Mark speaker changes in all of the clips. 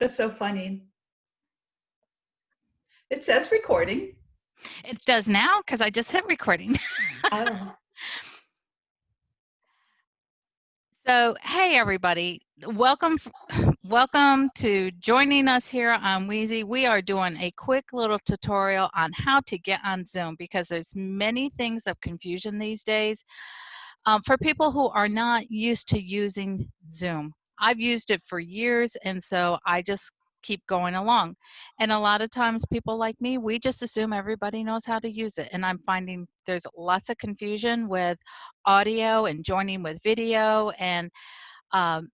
Speaker 1: That's so funny. It says recording.
Speaker 2: It does now because I just hit recording.
Speaker 1: Oh,
Speaker 2: So, hey everybody, welcome to joining us here on Wheezy. We are doing a quick little tutorial on how to get on Zoom because there's many things of confusion these days for people who are not used to using Zoom. I've used it for years, and so I just keep going along. And a lot of times people like me, we just assume everybody knows how to use it. And I'm finding there's lots of confusion with audio and joining with video. And um,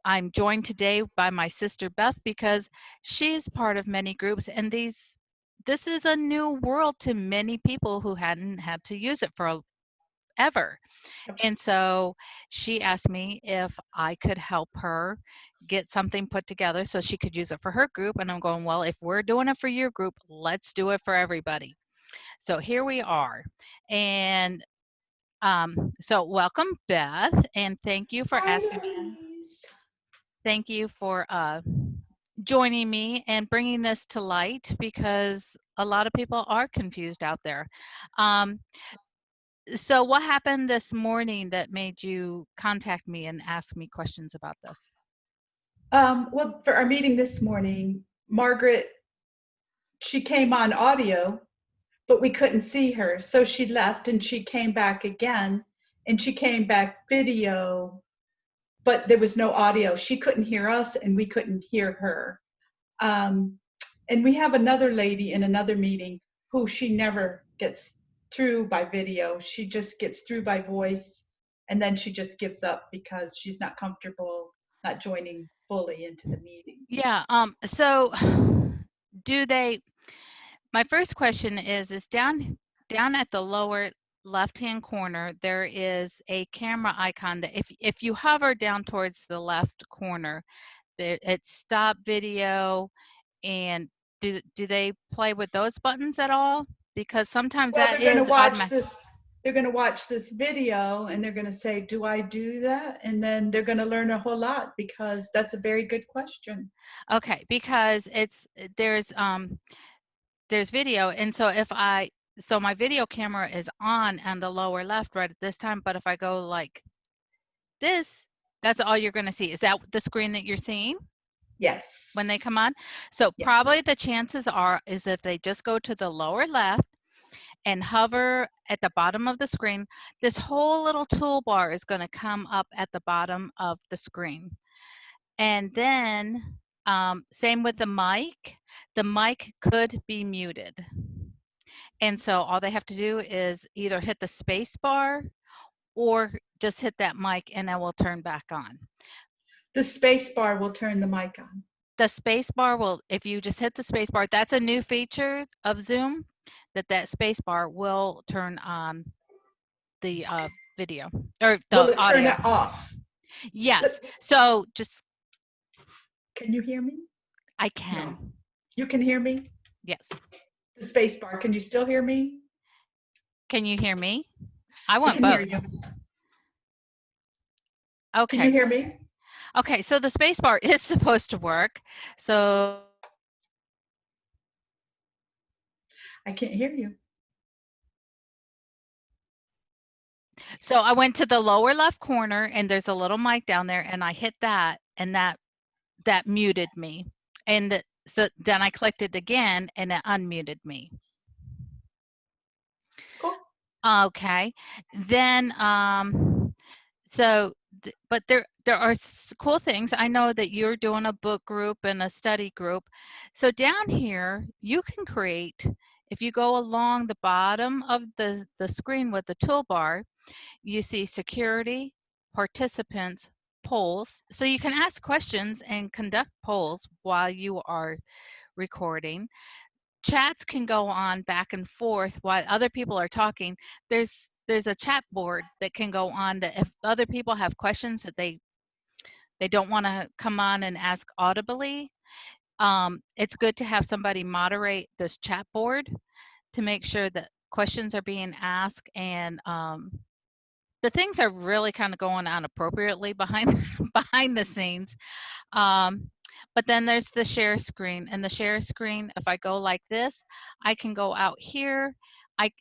Speaker 2: I'm joined today by my sister Beth because she's part of many groups, and this is a new world to many people who hadn't had to use it for ever. And so she asked me if I could help her get something put together so she could use it for her group. And I'm going, well, if we're doing it for your group, let's do it for everybody. So here we are. And so welcome, Beth, and thank you for
Speaker 1: hi,
Speaker 2: asking me.
Speaker 1: Louise.
Speaker 2: Thank you for joining me and bringing this to light because a lot of people are confused out there. Um, so what happened this morning that made you contact me and ask me questions about this?
Speaker 1: Well, for our meeting this morning, Margaret, she came on audio, but we couldn't see her. So she left and she came back again and she came back video, but there was no audio. She couldn't hear us and we couldn't hear her. Um, and we have another lady in another meeting who she never gets through by video. She just gets through by voice, and then she just gives up because she's not comfortable not joining fully into the meeting.
Speaker 2: Yeah, so do they my first question is down at the lower left-hand corner, there is a camera icon that if you hover down towards the left corner, it's stop video. And do they play with those buttons at all? Because sometimes
Speaker 1: Well,
Speaker 2: that is automatic.
Speaker 1: they're going to watch this video and they're going to say, do I do that? And then they're going to learn a whole lot because that's a very good question.
Speaker 2: Okay, because there's video, and so my video camera is on the lower left right at this time, but if I go like this, that's all you're going to see. Is that the screen that you're seeing when they
Speaker 1: Yes.
Speaker 2: come on? So
Speaker 1: Yeah.
Speaker 2: probably the chances are is if they just go to the lower left and hover at the bottom of the screen, this whole little toolbar is going to come up at the bottom of the screen. And then same with the mic could be muted. And so all they have to do is either hit the space bar or just hit that mic and it will turn back on.
Speaker 1: The space bar will turn the mic on.
Speaker 2: The space bar will, if you just hit the space bar, that's a new feature of Zoom, that space bar will turn on the video or
Speaker 1: Will
Speaker 2: the
Speaker 1: it turn
Speaker 2: audio.
Speaker 1: it off?
Speaker 2: Yes. So just,
Speaker 1: Can you hear me?
Speaker 2: I
Speaker 1: No.
Speaker 2: can.
Speaker 1: You can hear me?
Speaker 2: Yes.
Speaker 1: The space bar. Can you still hear me?
Speaker 2: Can you hear me? I
Speaker 1: I
Speaker 2: want
Speaker 1: can hear
Speaker 2: both.
Speaker 1: you. Can you
Speaker 2: Okay.
Speaker 1: hear me?
Speaker 2: Okay. So the space bar is supposed to work. So
Speaker 1: I can't hear you.
Speaker 2: So I went to the lower left corner and there's a little mic down there and I hit that and that muted me. And so then I clicked it again and it unmuted me.
Speaker 1: Cool.
Speaker 2: Okay. Then so but there are cool things. I know that you're doing a book group and a study group. So down here you can create, if you go along the bottom of the screen with the toolbar, you see security, participants, polls. So you can ask questions and conduct polls while you are recording. Chats can go on back and forth while other people are talking. There's a chat board that can go on that if other people have questions that they don't want to come on and ask audibly, it's good to have somebody moderate this chat board to make sure that questions are being asked and the things are really kind of going on appropriately behind behind the scenes. Um, But then there's the share screen, and the share screen, if I go like this, I can go out here.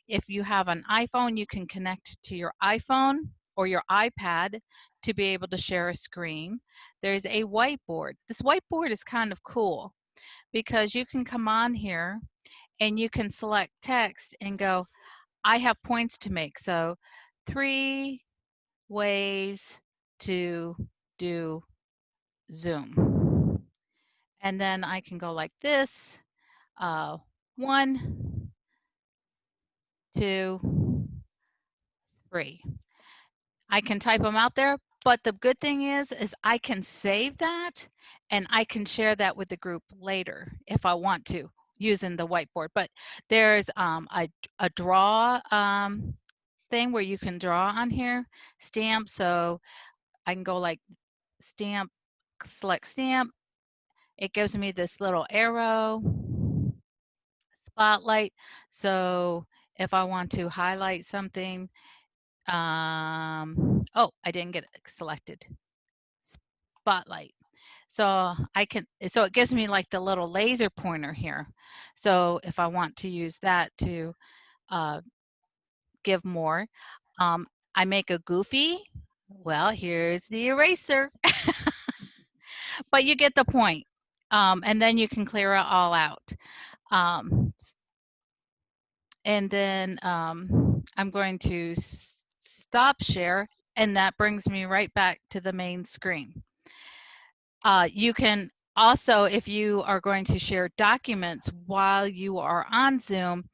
Speaker 2: If you have an iPhone, you can connect to your iPhone or your iPad to be able to share a screen. There's a whiteboard. This whiteboard is kind of cool because you can come on here and you can select text and go, I have points to make. So 3 ways to do Zoom. And then I can go like this, 1, 2, 3. I can type them out there, but the good thing is I can save that and I can share that with the group later if I want to using the whiteboard. But there's a draw thing where you can draw on here, stamp. So I can go like stamp, select stamp. It gives me this little arrow, spotlight. So if I want to highlight something, oh, I didn't get it selected. Spotlight. So so it gives me like the little laser pointer here. So if I want to use that to give more, I make a goofy. Well, here's the eraser, but you get the point. And then you can clear it all out. And then I'm going to stop share, and that brings me right back to the main screen. You can also, if you are going to share documents while you are on Zoom,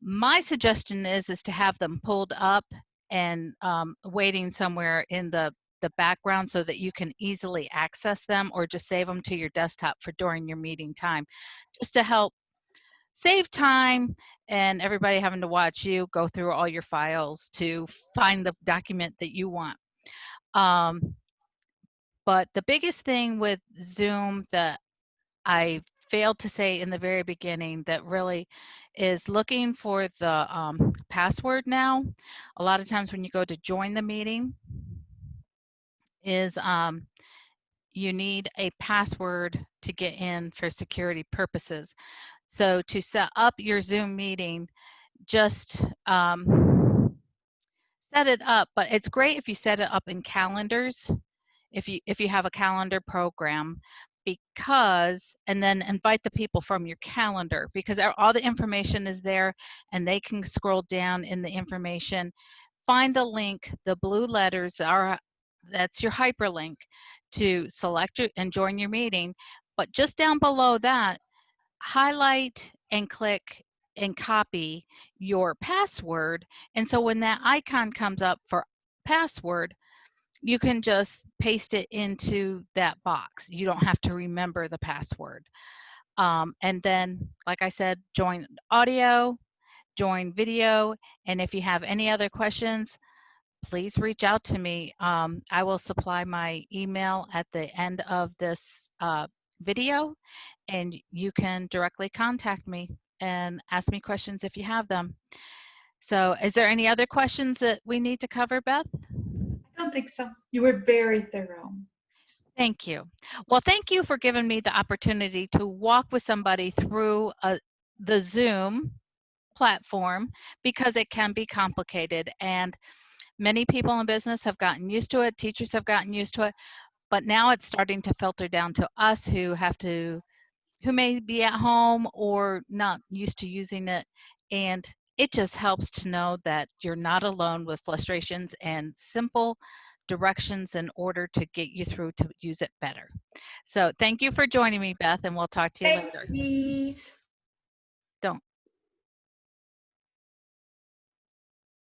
Speaker 2: my suggestion is to have them pulled up and waiting somewhere in the background so that you can easily access them, or just save them to your desktop for during your meeting time, just to help save time and everybody having to watch you go through all your files to find the document that you want. But the biggest thing with Zoom that I failed to say in the very beginning that really is looking for the password now. A lot of times when you go to join the meeting is you need a password to get in for security purposes. So to set up your Zoom meeting, just set it up, but it's great if you set it up in calendars, if you have a calendar program, because, and then invite the people from your calendar, because all the information is there and they can scroll down in the information, find the link, the blue letters are, that's your hyperlink to select and join your meeting. But just down below that, highlight and click and copy your password. And so when that icon comes up for password, you can just paste it into that box. You don't have to remember the password. And then, like I said, join audio, join video. And if you have any other questions, please reach out to me. I will supply my email at the end of this video, and you can directly contact me and ask me questions if you have them. So is there any other questions that we need to cover, Beth?
Speaker 1: I don't think so. You were very thorough.
Speaker 2: Thank you. Well, thank you for giving me the opportunity to walk with somebody through the Zoom platform, because it can be complicated, and many people in business have gotten used to it, teachers have gotten used to it, but now it's starting to filter down to us who may be at home or not used to using it. And it just helps to know that you're not alone with frustrations and simple directions in order to get you through to use it better. So thank you for joining me, Beth, and we'll talk to you
Speaker 1: Thanks,
Speaker 2: later.
Speaker 1: Eve.
Speaker 2: Don't.